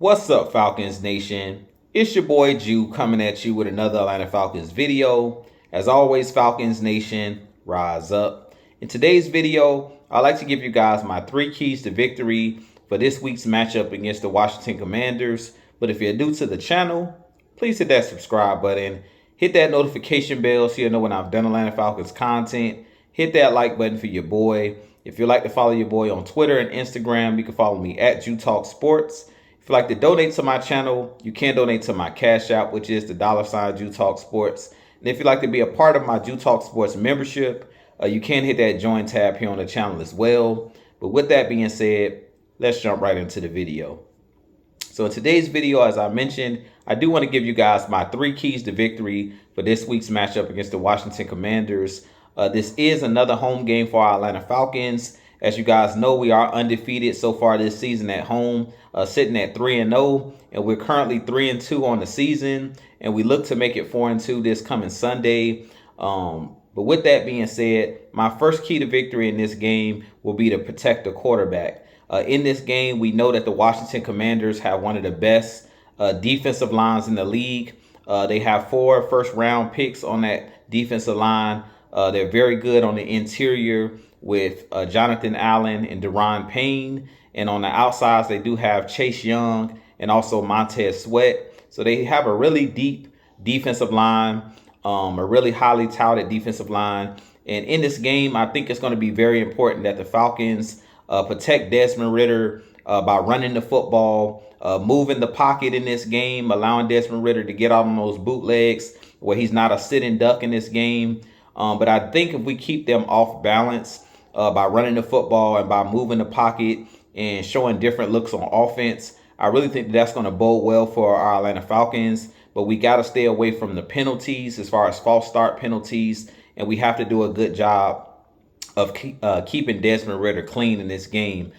What's up, Falcons Nation? It's your boy Jew coming at you with another Atlanta Falcons video. As always, Falcons Nation, rise up. In today's video, I'd like to give you guys my 3 keys to victory for this week's matchup against the Washington Commanders. But if you're new to the channel, please hit that subscribe button. Hit that notification bell so you'll know when I've done Atlanta Falcons content. Hit that like button for your boy. If you'd like to follow your boy on Twitter and Instagram, you can follow me at Jew Talk Sports. If you'd like to donate to my channel, you can donate to my Cash App, which is the $ Jew Talk Sports. And if you'd like to be a part of my Jew Talk Sports membership, you can hit that join tab here on the channel as well. But with that being said, let's jump right into the video. So in today's video, as I mentioned, I do want to give you guys my 3 keys to victory for this week's matchup against the Washington Commanders. This is another home game for our Atlanta Falcons. As you guys know, we are undefeated so far this season at home, sitting at 3-0, and we're currently 3-2 on the season, and we look to make it 4-2 this coming Sunday. But with that being said, my first key to victory in this game will be to protect the quarterback. In this game, we know that the Washington Commanders have one of the best defensive lines in the league. They have 4 first-round picks on that defensive line. They're very good on the interior with Jonathan Allen and Deron Payne. And on the outsides, they do have Chase Young and also Montez Sweat. So they have a really deep defensive line, a really highly touted defensive line. And in this game, I think it's going to be very important that the Falcons protect Desmond Ridder by running the football, moving the pocket in this game, allowing Desmond Ridder to get out on those bootlegs where he's not a sitting duck in this game. But I think if we keep them off balance by running the football and by moving the pocket and showing different looks on offense, I really think that's going to bode well for our Atlanta Falcons. But we got to stay away from the penalties as far as false start penalties. And we have to do a good job of keeping Desmond Ridder clean in this game.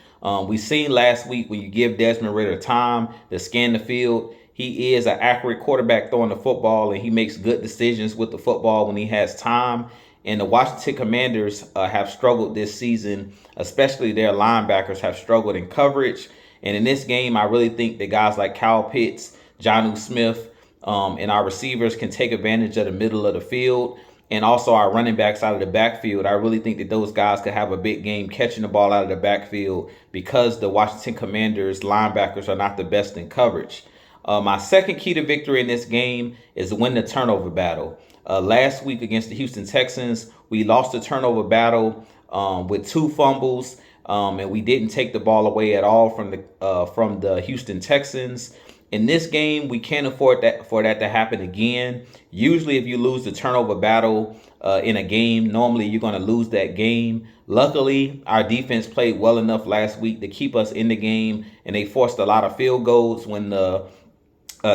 We seen last week when you give Desmond Ridder time to scan the field, he is an accurate quarterback throwing the football, and he makes good decisions with the football when he has time. And the Washington Commanders have struggled this season, especially their linebackers have struggled in coverage. And in this game, I really think that guys like Kyle Pitts, Jonnu Smith, and our receivers can take advantage of the middle of the field. And also our running backs out of the backfield. I really think that those guys could have a big game catching the ball out of the backfield because the Washington Commanders linebackers are not the best in coverage. My second key to victory in this game is to win the turnover battle. Last week against the Houston Texans, we lost the turnover battle with 2 fumbles, and we didn't take the ball away at all from the Houston Texans. In this game, we can't afford for that to happen again. Usually, if you lose the turnover battle in a game, normally you're going to lose that game. Luckily, our defense played well enough last week to keep us in the game, and they forced a lot of field goals when the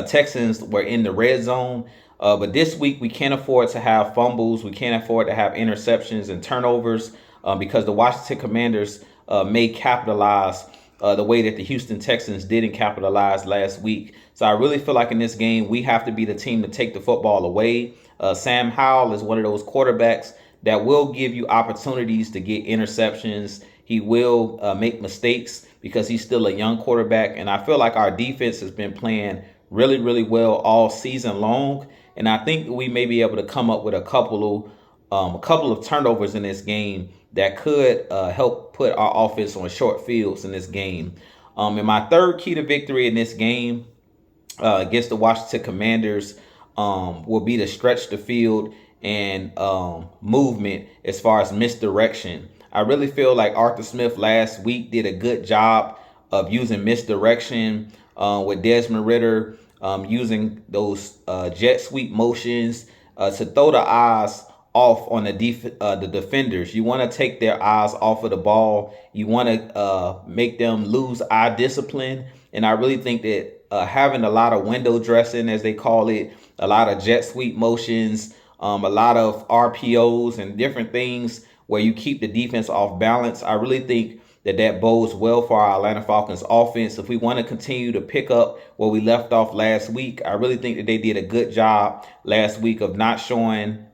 Texans were in the red zone. But this week, we can't afford to have fumbles. We can't afford to have interceptions and turnovers because the Washington Commanders may capitalize the way that the Houston Texans didn't capitalize last week. So I really feel like in this game, we have to be the team to take the football away. Sam Howell is one of those quarterbacks that will give you opportunities to get interceptions. He will make mistakes because he's still a young quarterback. And I feel like our defense has been playing really, really well all season long. And I think we may be able to come up with a couple of turnovers in this game that could help put our offense on short fields in this game. And my third key to victory in this game against the Washington Commanders will be to stretch the field and movement as far as misdirection. I really feel like Arthur Smith last week did a good job of using misdirection with Desmond Ridder, using those jet sweep motions to throw the eyes off on the defenders. You want to take their eyes off of the ball. You want to make them lose eye discipline. And I really think that having a lot of window dressing, as they call it, a lot of jet sweep motions, a lot of RPOs and different things where you keep the defense off balance, I really think that bodes well for our Atlanta Falcons offense. If we want to continue to pick up where we left off last week, I really think that they did a good job last week of not showing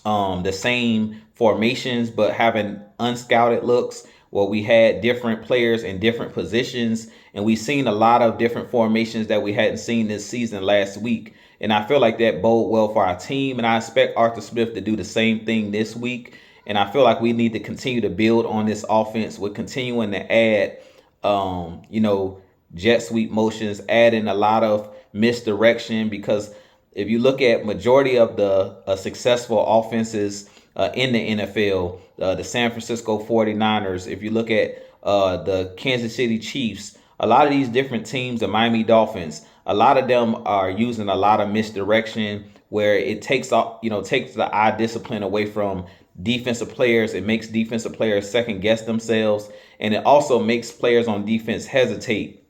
the same formations, but having unscouted looks where we had different players in different positions, and we've seen a lot of different formations that we hadn't seen this season last week. And I feel like that bode well for our team, and I expect Arthur Smith to do the same thing this week. And I feel like we need to continue to build on this offense with continuing to add, jet sweep motions, adding a lot of misdirection, because if you look at majority of the successful offenses in the NFL, the San Francisco 49ers, if you look at the Kansas City Chiefs, a lot of these different teams, the Miami Dolphins, a lot of them are using a lot of misdirection where it takes the eye discipline away from defensive players. It makes defensive players second guess themselves, and it also makes players on defense hesitate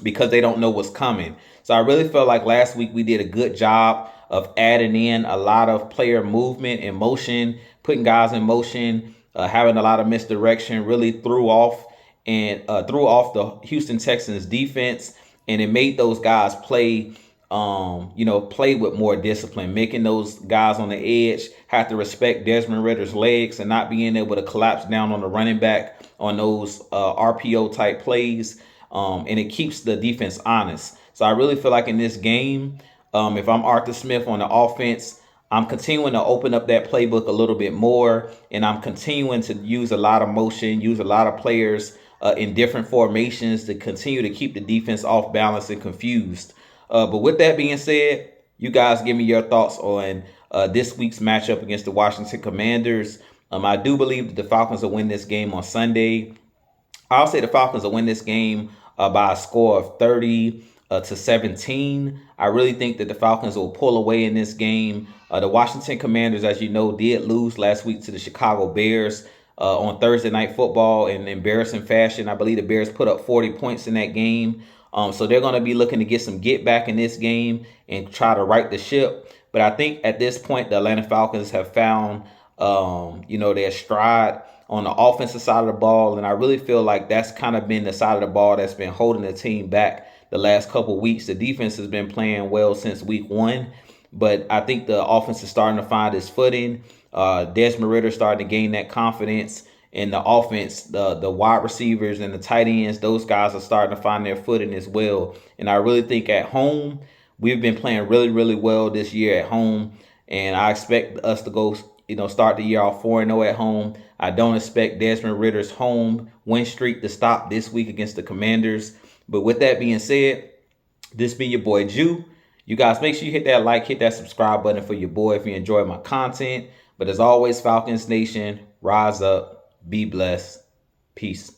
because they don't know what's coming. So I really felt like last week we did a good job of adding in a lot of player movement and motion, putting guys in motion, having a lot of misdirection, really threw off the Houston Texans defense, and it made those guys play with more discipline, making those guys on the edge have to respect Desmond Ritter's legs and not being able to collapse down on the running back on those RPO type plays. And it keeps the defense honest. So I really feel like in this game, if I'm Arthur Smith on the offense, I'm continuing to open up that playbook a little bit more, and I'm continuing to use a lot of motion, use a lot of players in different formations to continue to keep the defense off balance and confused. But with that being said, you guys give me your thoughts on this week's matchup against the Washington Commanders. I do believe that the Falcons will win this game on Sunday. I'll say the Falcons will win this game by a score of 30-17. I really think that the Falcons will pull away in this game. The Washington Commanders, as you know, did lose last week to the Chicago Bears on Thursday Night Football in embarrassing fashion. I believe the Bears put up 40 points in that game. So they're going to be looking to get some get back in this game and try to right the ship. But I think at this point, the Atlanta Falcons have found, their stride on the offensive side of the ball. And I really feel like that's kind of been the side of the ball that's been holding the team back the last couple of weeks. The defense has been playing well since week 1, but I think the offense is starting to find its footing. Desmond Ritter starting to gain that confidence in the offense. The wide receivers and the tight ends, those guys are starting to find their footing as well. And I really think at home, we've been playing really, really well this year at home. And I expect us to go, start the year off 4-0 at home. I don't expect Desmond Ritter's home win streak to stop this week against the Commanders. But with that being said, this be your boy Jew. You guys make sure you hit that like, hit that subscribe button for your boy if you enjoy my content. But as always, Falcons Nation, rise up, be blessed, peace.